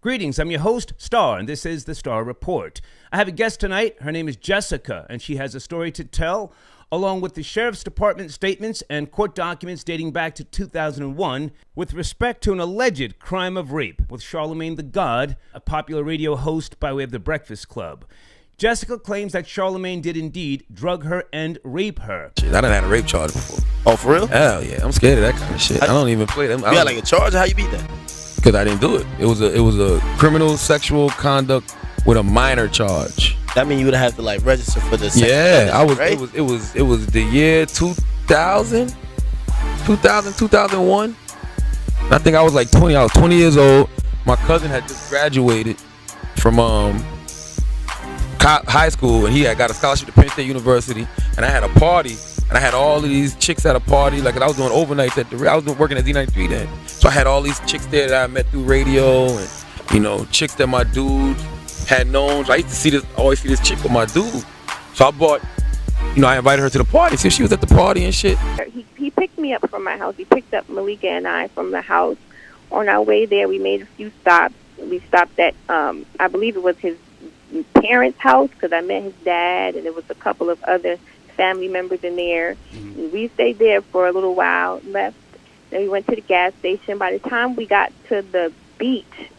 Greetings, I'm your host, Star, and this is the Star Report. I have a guest tonight. Her name is Jessica, and she has a story to tell, along with the Sheriff's Department statements and court documents dating back to 2001 with respect to an alleged crime of rape with Charlamagne Tha God, a popular radio host by way of The Breakfast Club. Jessica claims that Charlamagne did indeed drug her and rape her. Shit, I done had a rape charge before. Oh, for real? Hell yeah, I'm scared of that kind of shit. I don't even play them. You got like a charge? How you beat that? Because I didn't do it. It was a criminal sexual conduct with a minor charge. That mean you would have to like register for the Yeah, I was. right? It was the year 2000, 2001. I think I was like 20. I was 20 years old. My cousin had just graduated from high school, and he had got a scholarship to Penn State University. And I had a party, and I had all of these chicks at a party. Like, I was doing overnights I was working at Z93 then. So I had all these chicks there that I met through radio, and chicks that my dude had known. So I used to always see this chick with my dude. So I bought, I invited her to the party. So she was at the party and shit. He picked me up from my house. He picked up Malika and I from the house. On our way there, we made a few stops. We stopped at, I believe it was his parents' house, because I met his dad, and there was a couple of other family members in there. Mm-hmm. We stayed there for a little while, left. Then we went to the gas station. By the time we got to the beach,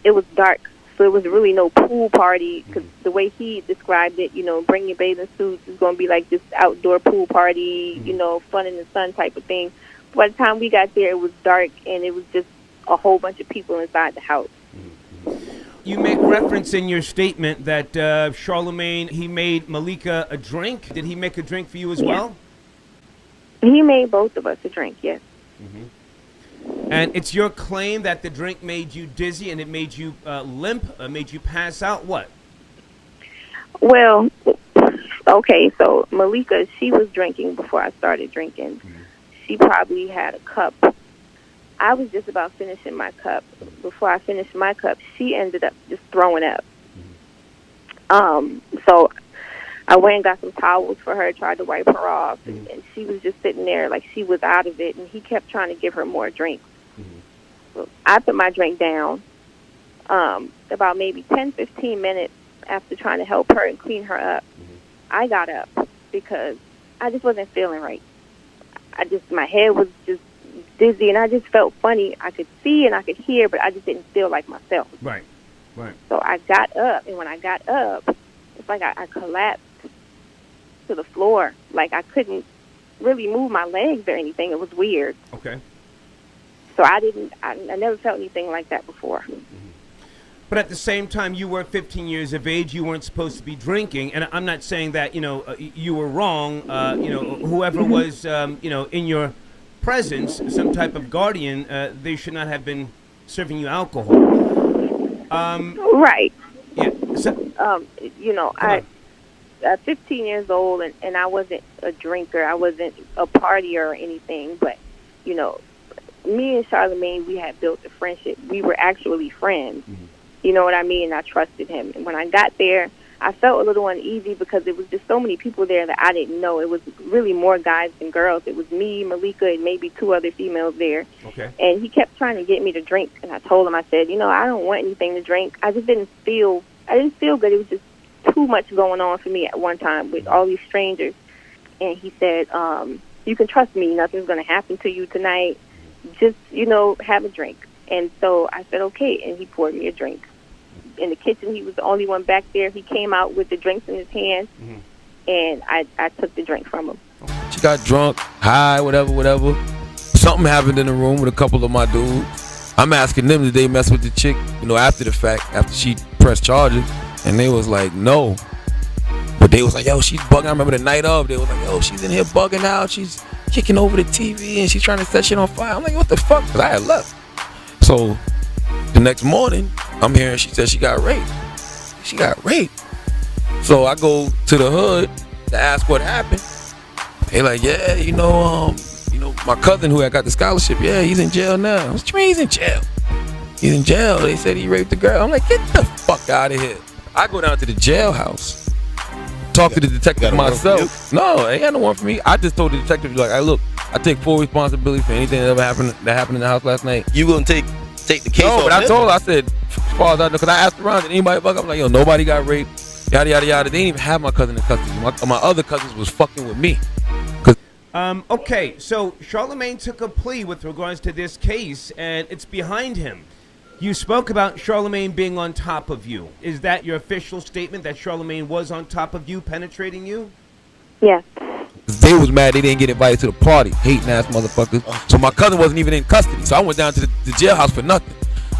it was dark. So it was really no pool party, because the way he described it, bring your bathing suits, is going to be like this outdoor pool party, fun in the sun type of thing. By the time we got there, it was dark, and it was just a whole bunch of people inside the house. You make reference in your statement that Charlamagne, he made Malika a drink. Did he make a drink for you as well? He made both of us a drink, yes. Mm-hmm. And it's your claim that the drink made you dizzy and it made you limp, made you pass out? What? Well, okay, so Malika, she was drinking before I started drinking. Mm-hmm. She probably had a cup. I was just about finishing my cup. Before I finished my cup, she ended up just throwing up. So I went and got some towels for her, tried to wipe her off, and she was just sitting there like she was out of it, and he kept trying to give her more drinks. So I put my drink down. About maybe 10, 15 minutes after trying to help her and clean her up, I got up because I just wasn't feeling right. My head was just dizzy, and I just felt funny. I could see and I could hear, but I just didn't feel like myself. Right. So I got up, and when I got up, it's like I collapsed to the floor. Like I couldn't really move my legs or anything. It was weird. Okay. So I never felt anything like that before. But at the same time, you were 15 years of age. You weren't supposed to be drinking. And I'm not saying that, you were wrong. Whoever was, in your presence, some type of guardian, they should not have been serving you alcohol. Right. Yeah. So, I'm 15 years old, and I wasn't a drinker. I wasn't a partier or anything. But, me and Charlamagne, we had built a friendship. We were actually friends. Mm-hmm. You know what I mean? I trusted him. And when I got there, I felt a little uneasy because there was just so many people there that I didn't know. It was really more guys than girls. It was me, Malika, and maybe two other females there. Okay. And he kept trying to get me to drink. And I told him, I said, I don't want anything to drink. I didn't feel good. It was just too much going on for me at one time with all these strangers. And he said, you can trust me. Nothing's going to happen to you tonight. Just, have a drink. And so I said, okay. And he poured me a drink. In the kitchen, he was the only one back there. He came out with the drinks in his hand, and I took the drink from him. She got drunk, high, whatever. Something happened in the room with a couple of my dudes. I'm asking them, did they mess with the chick, after the fact, after she pressed charges? And they was like, no. But they was like, yo, she's bugging. I remember the night of, they was like, yo, she's in here bugging out. She's kicking over the TV, and she's trying to set shit on fire. I'm like, what the fuck? Because I had left. So the next morning, I'm hearing she said she got raped. She got raped. So I go to the hood to ask what happened. They like, yeah, my cousin who had got the scholarship, yeah, he's in jail now. What you mean he's in jail? He's in jail. They said he raped the girl. I'm like, get the fuck out of here. I go down to the jailhouse, talk to the detective myself. No, ain't got no one for me. I just told the detective, like, hey, look, I take full responsibility for anything that happened in the house last night. You gonna take take the case No, off but I him? told her, I said, as far as I know, because I asked around, did anybody fuck? I'm like, yo, nobody got raped, yada, yada, yada. They didn't even have my cousin in custody. My other cousins was fucking with me. Okay, so Charlamagne took a plea with regards to this case, and it's behind him. You spoke about Charlamagne being on top of you. Is that your official statement, that Charlamagne was on top of you, penetrating you? Yes. They was mad they didn't get invited to the party, hating ass motherfuckers. So my cousin wasn't even in custody. So I went down to the jailhouse for nothing.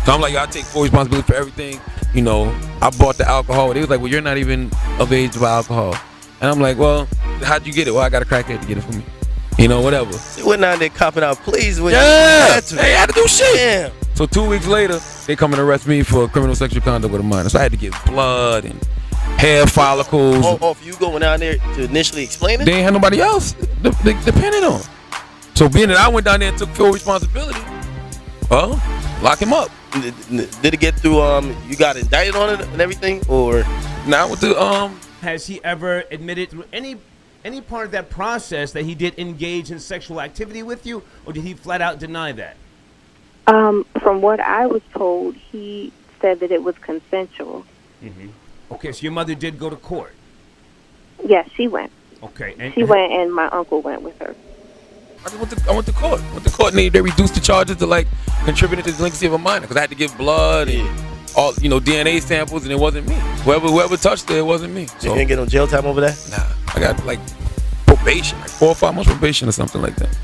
So I'm like, yo, I take full responsibility for everything. You know, I bought the alcohol. They was like, well, you're not even of age to buy alcohol. And I'm like, well, how'd you get it? Well, I got a crackhead to get it for me. You know, whatever. They went out there copping out pleas when Yeah, you they had to do shit. Damn. So 2 weeks later, they come and arrest me for criminal sexual conduct with a minor. So I had to get blood and hair follicles. Oh, you going down there to initially explain it? They ain't had nobody else depending on. So being that I went down there and took full responsibility, well, lock him up. Did it get through? You got indicted on it and everything, or Now with the Has he ever admitted through any part of that process that he did engage in sexual activity with you, or did he flat out deny that? From what I was told, he said that it was consensual. Mm-hmm. Okay, so your mother did go to court. Yes, she went. Okay, and She went, and my uncle went with her. I went to court. And they reduced the charges to like contributing to the delinquency of a minor because I had to give blood and all DNA samples, and it wasn't me. Whoever touched it wasn't me. So you didn't get no jail time over that? Nah, I got like probation, like 4 or 5 months probation or something like that.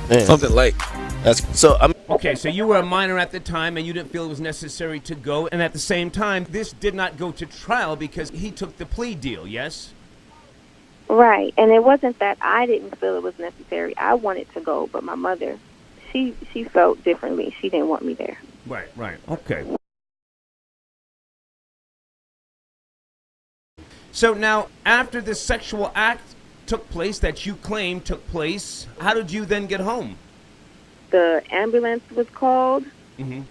Man. Something like. That's so. Okay, so you were a minor at the time, and you didn't feel it was necessary to go. And at the same time, this did not go to trial because he took the plea deal. Yes. Right, and it wasn't that I didn't feel it was necessary. I wanted to go, but my mother, she felt differently. She didn't want me there. Right. Okay. So now, after the sexual act took place that you claim took place, how did you then get home? The ambulance was called. Mm-hmm.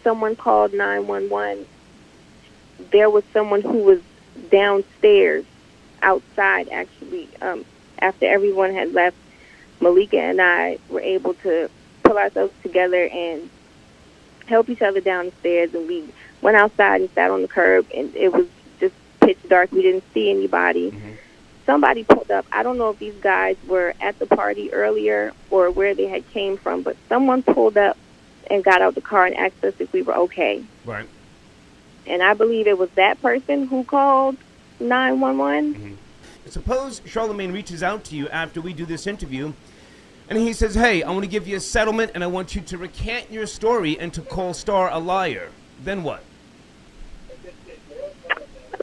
Someone called 911. There was someone who was downstairs, outside, actually. After everyone had left, Malika and I were able to pull ourselves together and help each other down the stairs. And we went outside and sat on the curb, and it was just pitch dark. We didn't see anybody. Mm-hmm. Somebody pulled up. I don't know if these guys were at the party earlier or where they had came from, but someone pulled up and got out the car and asked us if we were okay. Right. And I believe it was that person who called 911. Mm-hmm. Suppose Charlamagne reaches out to you after we do this interview, and he says, hey, I want to give you a settlement, and I want you to recant your story and to call Star a liar. Then what?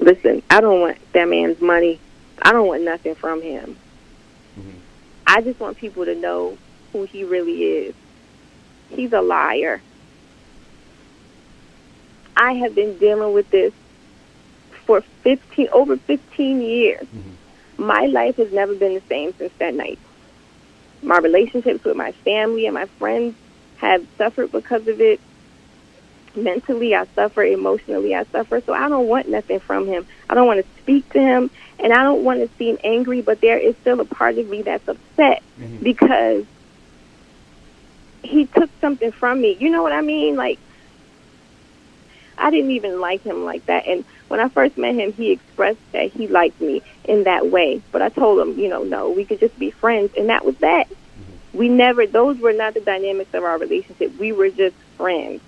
Listen, I don't want that man's money. I don't want nothing from him. Mm-hmm. I just want people to know who he really is. He's a liar. I have been dealing with this for over 15 years. Mm-hmm. My life has never been the same since that night. My relationships with my family and my friends have suffered because of it. Mentally, I suffer. Emotionally, I suffer. So I don't want nothing from him. I don't want to speak to him, and I don't want to seem angry, but there is still a part of me that's upset because he took something from me. You know what I mean? Like, I didn't even like him like that. And when I first met him, he expressed that he liked me in that way. But I told him, no, we could just be friends, and that was that. Those were not the dynamics of our relationship. We were just friends.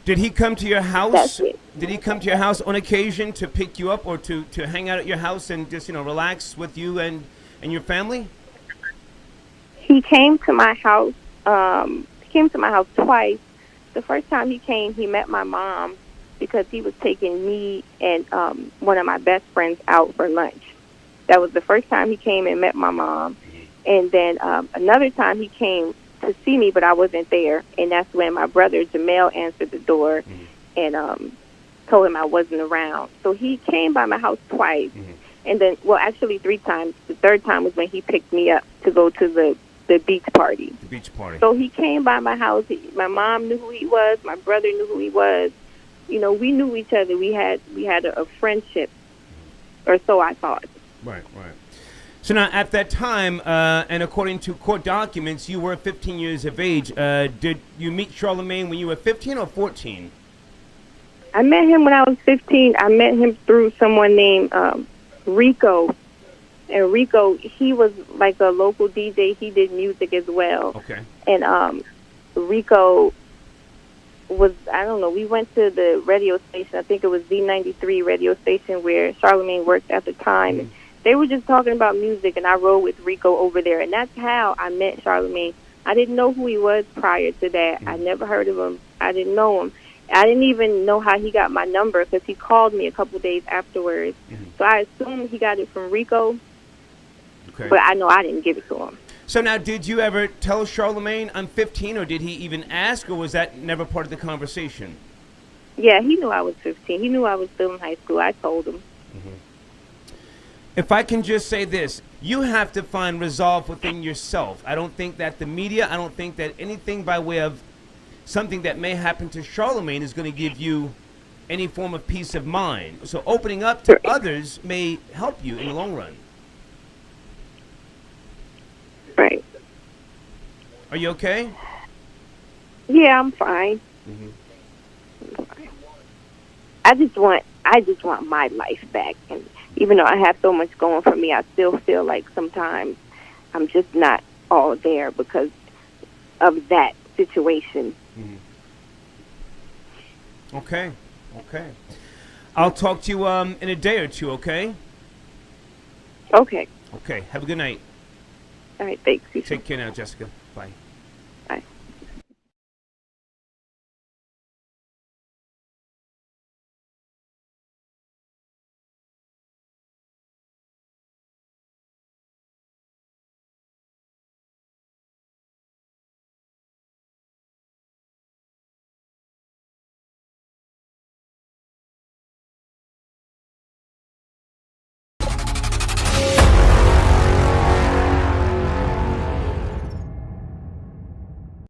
Did he come to your house? That's it. Did he come to your house on occasion to pick you up or to hang out at your house and just, relax with you and your family? He came to my house. He came to my house twice. The first time he came, he met my mom because he was taking me and one of my best friends out for lunch. That was the first time he came and met my mom. And then another time he came to see me, but I wasn't there. And that's when my brother, Jamel, answered the door and told him I wasn't around. So he came by my house twice. And then, actually 3 times. The third time was when he picked me up to go to the beach party. The beach party. So he came by my house. My mom knew who he was. My brother knew who he was. We knew each other. We had a friendship, or so I thought. Right. So now, at that time, and according to court documents, you were 15 years of age. Did you meet Charlamagne when you were 15 or 14? I met him when I was 15. I met him through someone named Rico. And Rico, he was like a local DJ. He did music as well. Okay. And Rico was, I don't know, we went to the radio station. I think it was Z93 radio station where Charlamagne worked at the time. Mm-hmm. They were just talking about music, and I rode with Rico over there. And that's how I met Charlamagne. I didn't know who he was prior to that. Mm-hmm. I never heard of him. I didn't know him. I didn't even know how he got my number because he called me a couple days afterwards. Mm-hmm. So I assumed he got it from Rico, Okay. but I know I didn't give it to him. So now, did you ever tell Charlamagne I'm 15, or did he even ask, or was that never part of the conversation? Yeah, he knew I was 15. He knew I was still in high school. I told him. If I can just say this, you have to find resolve within yourself. I don't think that the media, I don't think that anything by way of something that may happen to Charlamagne is going to give you any form of peace of mind. So opening up to others may help you in the long run. Right. Are you okay? Yeah, I'm fine. I'm fine. I just want my life back. And even though I have so much going for me, I still feel like sometimes I'm just not all there because of that situation. Okay. Okay. I'll talk to you in a day or two, okay? Okay. Okay. Have a good night. All right, thanks. You too. Take care now, Jessica. Bye.